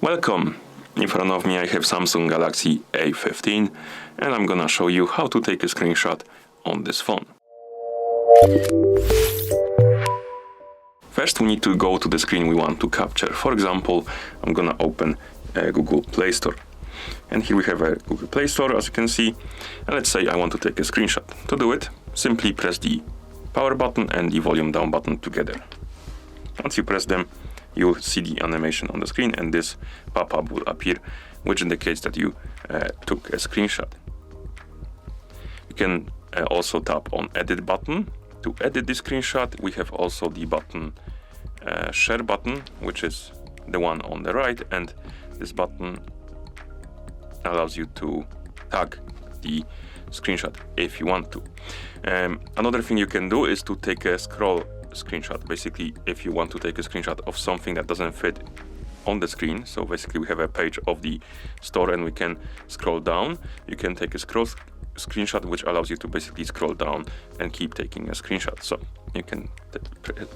Welcome! In front of me I have Samsung Galaxy A15 and I'm gonna show you how to take a screenshot on this phone. First we need to go to the screen we want to capture. For example, I'm gonna open Google Play Store. And here we have a Google Play Store, as you can see. And let's say I want to take a screenshot. To do it, simply press the power button and the volume down button together. Once you press them, you'll see the animation on the screen and this pop-up will appear, which indicates that you took a screenshot. You can also tap on edit button. To edit the screenshot, we have also the button share button, which is the one on the right, and this button allows you to tag the screenshot if you want to. Another thing you can do is to take a scroll screenshot. Basically, if you want to take a screenshot of something that doesn't fit on the screen, so basically we have a page of the store and we can scroll down, you can take a screenshot, which allows you to basically scroll down and keep taking a screenshot. So you can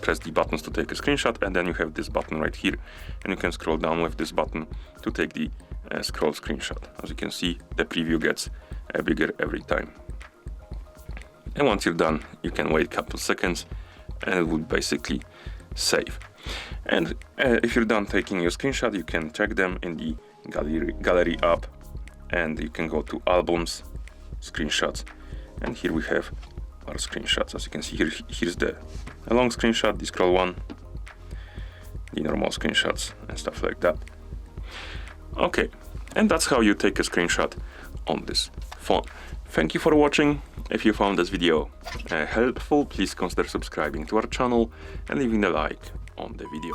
press the buttons to take a screenshot, and then you have this button right here, and you can scroll down with this button to take the scroll screenshot. As you can see, the preview gets bigger every time. And once you're done, you can wait a couple seconds and it will basically save. And if you're done taking your screenshot, you can check them in the gallery app, and you can go to albums, screenshots, and here we have our screenshots. As you can see here, here's the long screenshot, the scroll one, the normal screenshots and stuff like that. Okay, and that's how you take a screenshot on this phone. Thank you for watching. If you found this video helpful, please consider subscribing to our channel and leaving a like on the video.